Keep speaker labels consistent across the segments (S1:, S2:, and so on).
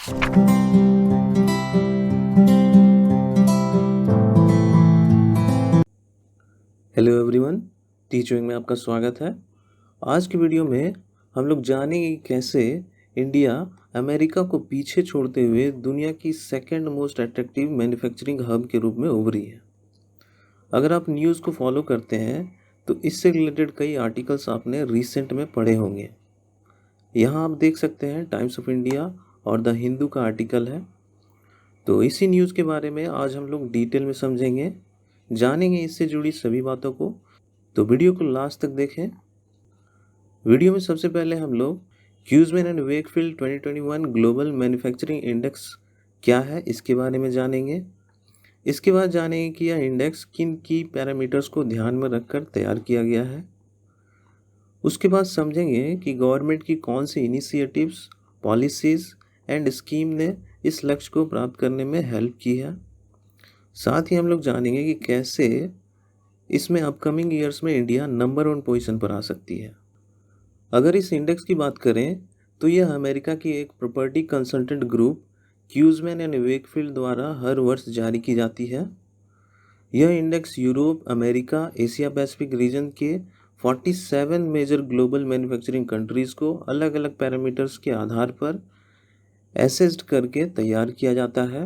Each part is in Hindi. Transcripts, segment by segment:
S1: हेलो एवरीवन, टीचिंग में आपका स्वागत है। आज की वीडियो में हम लोग जानेंगे कि कैसे इंडिया अमेरिका को पीछे छोड़ते हुए दुनिया की second most attractive manufacturing hub के रूप में उभरी है। अगर आप न्यूज़ को फॉलो करते हैं तो इससे रिलेटेड कई आर्टिकल्स आपने रिसेंट में पढ़े होंगे। यहाँ आप देख सकते हैं टाइम्स ऑफ इंडिया और द हिंदू का आर्टिकल है। तो इसी न्यूज़ के बारे में आज हम लोग डिटेल में समझेंगे, जानेंगे इससे जुड़ी सभी बातों को। तो वीडियो को लास्ट तक देखें। वीडियो में सबसे पहले हम लोग Cushman and Wakefield 2021 global manufacturing index क्या है इसके बारे में जानेंगे। इसके बाद जानेंगे कि यह इंडेक्स किन की पैरामीटर्स को ध्यान में रखकर तैयार किया गया है। उसके बाद समझेंगे कि गवर्नमेंट की कौन सी इनिशिएटिव्स, पॉलिसीज़ एंड स्कीम ने इस लक्ष्य को प्राप्त करने में हेल्प की है। साथ ही हम लोग जानेंगे कि कैसे इसमें अपकमिंग ईयर्स में इंडिया नंबर 1 पोजीशन पर आ सकती है। अगर इस इंडेक्स की बात करें तो यह अमेरिका की एक property consultant group Cushman and Wakefield द्वारा हर वर्ष जारी की जाती है। यह index Europe, America, Asia Pacific region के 47 मेजर ग्लोबल मैन्युफैक्चरिंग कंट्रीज़ को अलग अलग पैरामीटर्स के आधार पर एसेस्ड करके तैयार किया जाता है।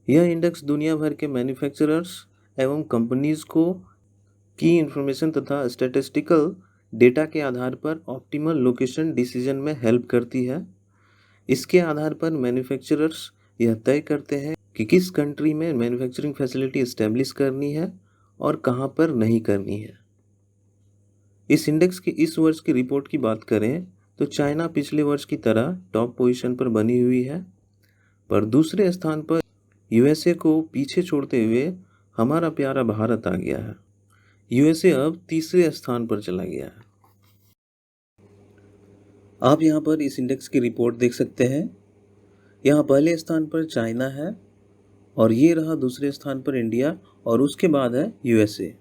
S1: यह इंडेक्स दुनिया भर के मैन्युफैक्चरर्स एवं कंपनीज़ को की इंफॉर्मेशन तथा स्टैटिस्टिकल डेटा के आधार पर ऑप्टिमल लोकेशन डिसीजन में हेल्प करती है। इसके आधार पर मैन्युफैक्चरर्स यह तय करते हैं कि किस कंट्री में मैन्युफैक्चरिंग फैसिलिटी इस्टेब्लिश करनी है और कहां पर नहीं करनी है। इस इंडेक्स की इस वर्ष की रिपोर्ट की बात करें तो चाइना पिछले वर्ष की तरह टॉप पोजीशन पर बनी हुई है, पर दूसरे स्थान पर यूएसए को पीछे छोड़ते हुए हमारा प्यारा भारत आ गया है। यूएसए अब तीसरे स्थान पर चला गया है। आप यहाँ पर इस इंडेक्स की रिपोर्ट देख सकते हैं। यहाँ पहले स्थान पर चाइना है और ये रहा दूसरे स्थान पर इंडिया और उसके बाद है यूएसए।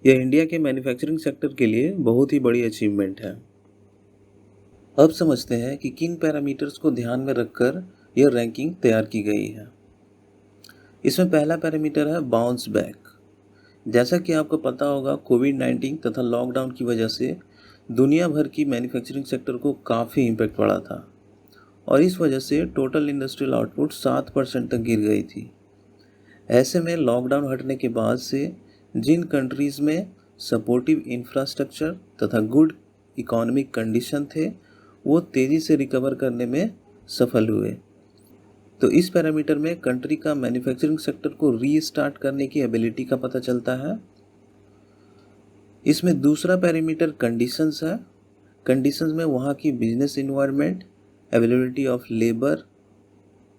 S1: यह इंडिया के मैन्युफैक्चरिंग सेक्टर के लिए बहुत ही बड़ी अचीवमेंट है। अब समझते हैं कि किन पैरामीटर्स को ध्यान में रखकर यह रैंकिंग तैयार की गई है। इसमें पहला पैरामीटर है बाउंस बैक। जैसा कि आपको पता होगा, कोविड-19 तथा लॉकडाउन की वजह से दुनिया भर की मैन्युफैक्चरिंग सेक्टर को काफ़ी इम्पैक्ट पड़ा था और इस वजह से टोटल इंडस्ट्रियल आउटपुट 7% तक गिर गई थी। ऐसे में लॉकडाउन हटने के बाद से जिन कंट्रीज़ में सपोर्टिव इंफ्रास्ट्रक्चर तथा गुड इकोनॉमिक कंडीशन थे, वो तेज़ी से रिकवर करने में सफल हुए। तो इस पैरामीटर में कंट्री का मैन्युफैक्चरिंग सेक्टर को रीस्टार्ट करने की एबिलिटी का पता चलता है। इसमें दूसरा पैरामीटर कंडीशंस है। कंडीशंस में वहाँ की business environment, availability of labour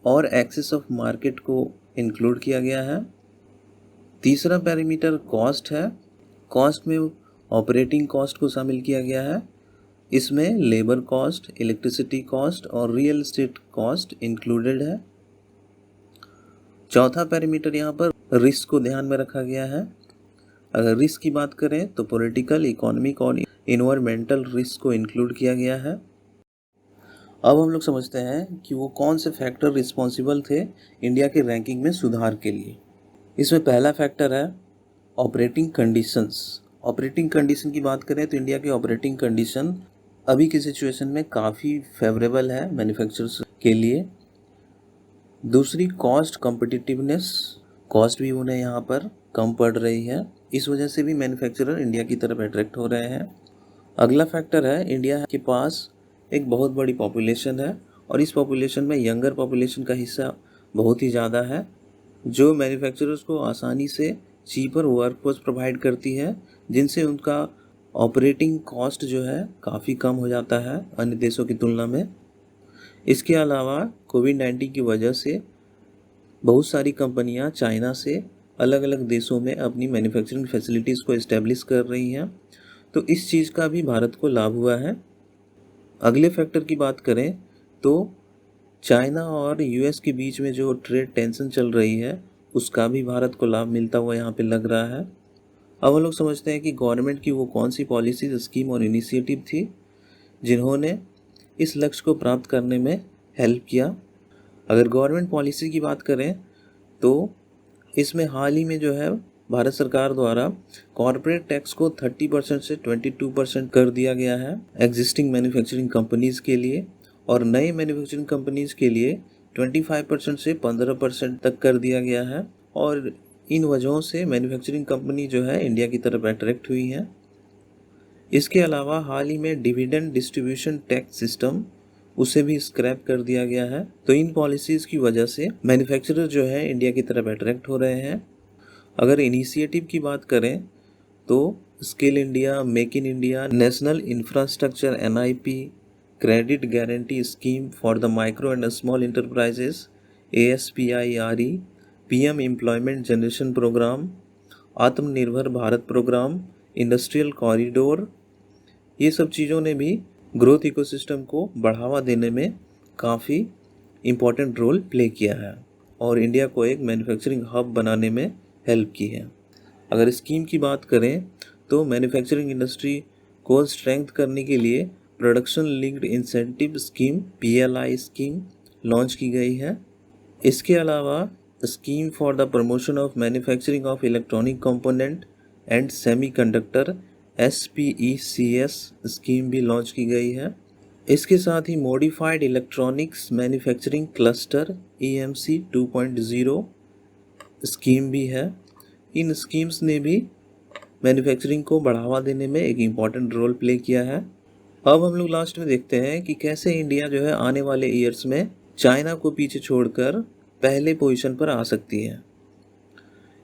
S1: और एक्सेस ऑफ मार्केट को इंक्लूड किया गया है। तीसरा पैरामीटर कॉस्ट है। कॉस्ट में ऑपरेटिंग कॉस्ट को शामिल किया गया है। इसमें लेबर कॉस्ट, इलेक्ट्रिसिटी कॉस्ट और रियल एस्टेट कॉस्ट इंक्लूडेड है। चौथा पैरामीटर यहाँ पर रिस्क को ध्यान में रखा गया है। अगर रिस्क की बात करें तो पॉलिटिकल, इकोनॉमिक और इन्वायरमेंटल रिस्क को इंक्लूड किया गया है। अब हम लोग समझते हैं कि वो कौन से फैक्टर रिस्पॉन्सिबल थे इंडिया के रैंकिंग में सुधार के लिए। इसमें पहला फैक्टर है ऑपरेटिंग कंडीशंस। ऑपरेटिंग कंडीशन की बात करें तो इंडिया की ऑपरेटिंग कंडीशन अभी की सिचुएशन में काफ़ी फेवरेबल है मैन्युफैक्चरर्स के लिए। दूसरी कॉस्ट कॉम्पिटिटिवनेस, कॉस्ट भी उन्हें यहाँ पर कम पड़ रही है, इस वजह से भी मैन्युफैक्चरर इंडिया की तरफ अट्रैक्ट हो रहे हैं। अगला फैक्टर है इंडिया के पास एक बहुत बड़ी पॉपुलेशन है और इस पॉपुलेशन में यंगर पॉपुलेशन का हिस्सा बहुत ही ज़्यादा है, जो मैन्युफैक्चरर्स को आसानी से चीपर वर्कफोर्स प्रोवाइड करती है, जिनसे उनका ऑपरेटिंग कॉस्ट जो है काफ़ी कम हो जाता है अन्य देशों की तुलना में। इसके अलावा कोविड-19 की वजह से बहुत सारी कंपनियां चाइना से अलग अलग देशों में अपनी मैन्युफैक्चरिंग फैसिलिटीज़ को इस्टेब्लिश कर रही हैं, तो इस चीज़ का भी भारत को लाभ हुआ है। अगले फैक्टर की बात करें तो चाइना और यूएस के बीच में जो ट्रेड टेंशन चल रही है, उसका भी भारत को लाभ मिलता हुआ यहाँ पे लग रहा है। अब हम लोग समझते हैं कि गवर्नमेंट की वो कौन सी पॉलिसीज, स्कीम और इनिशिएटिव थी जिन्होंने इस लक्ष्य को प्राप्त करने में हेल्प किया। अगर गवर्नमेंट पॉलिसी की बात करें तो इसमें हाल ही में जो है भारत सरकार द्वारा कॉरपोरेट टैक्स को 30% से 22% कर दिया गया है एग्जिस्टिंग मैन्युफैक्चरिंग कंपनीज़ के लिए, और नए मैन्युफैक्चरिंग कंपनीज़ के लिए 25% से 15% तक कर दिया गया है। और इन वजहों से मैन्युफैक्चरिंग कंपनी जो है इंडिया की तरफ अट्रैक्ट हुई हैं। इसके अलावा हाल ही में डिविडेंड डिस्ट्रीब्यूशन टैक्स सिस्टम उसे भी स्क्रैप कर दिया गया है। तो इन पॉलिसीज़ की वजह से मैन्युफैक्चरर जो है इंडिया की तरफ अट्रैक्ट हो रहे हैं। अगर इनिशिएटिव की बात करें तो skill India, make in India, national infrastructure NIP, credit guarantee scheme for the micro and small enterprises ASPIRE, PM employment generation programme, Aatmanirbhar Bharat programme, industrial corridor, ये सब चीज़ों ने भी ग्रोथ इकोसिस्टम को बढ़ावा देने में काफ़ी इम्पोर्टेंट रोल प्ले किया है और इंडिया को एक मैन्युफैक्चरिंग हब बनाने में हेल्प की है। अगर स्कीम की बात करें तो मैन्युफैक्चरिंग इंडस्ट्री को स्ट्रेंथ करने के लिए production linked incentive scheme PLI scheme launch की गई है। इसके अलावा scheme for the promotion of manufacturing of electronic component and semiconductor SPECS scheme भी लॉन्च की गई है। इसके साथ ही modified electronics manufacturing cluster EMC 2.0 scheme भी है। इन स्कीम्स ने भी मैन्युफैक्चरिंग को बढ़ावा देने में एक इम्पॉर्टेंट रोल प्ले किया है। अब हम लोग लास्ट में देखते हैं कि कैसे इंडिया जो है आने वाले ईयर्स में चाइना को पीछे छोड़कर पहले पोजीशन पर आ सकती है।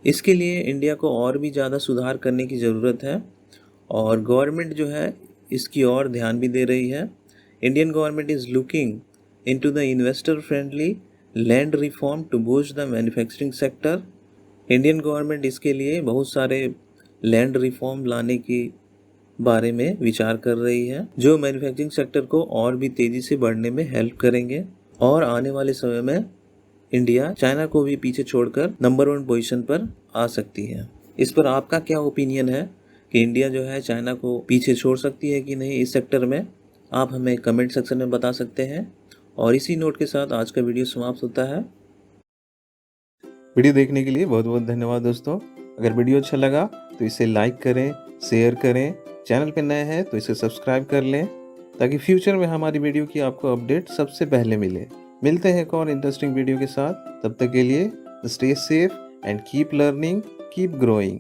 S1: इसके लिए इंडिया को और भी ज़्यादा सुधार करने की ज़रूरत है और गवर्नमेंट जो है इसकी ओर ध्यान भी दे रही है। Indian government is looking into the investor friendly land reform to boost the manufacturing sector. Indian government इसके लिए बहुत सारे लैंड रिफॉर्म लाने की बारे में विचार कर रही है जो मैन्युफैक्चरिंग सेक्टर को और भी तेज़ी से बढ़ने में हेल्प करेंगे और आने वाले समय में इंडिया चाइना को भी पीछे छोड़कर नंबर 1 पोजीशन पर आ सकती है। इस पर आपका क्या ओपिनियन है कि इंडिया जो है चाइना को पीछे छोड़ सकती है कि नहीं इस सेक्टर में? आप हमें कमेंट सेक्शन में बता सकते हैं। और इसी नोट के साथ आज का वीडियो समाप्त होता है। वीडियो देखने के लिए बहुत बहुत धन्यवाद दोस्तों। अगर वीडियो अच्छा लगा तो इसे लाइक करें, शेयर करें, चैनल पर नए हैं तो इसे सब्सक्राइब कर लें ताकि फ्यूचर में हमारी वीडियो की आपको अपडेट सबसे पहले मिले। मिलते हैं एक और इंटरेस्टिंग वीडियो के साथ, तब तक के लिए stay safe and keep learning, keep growing.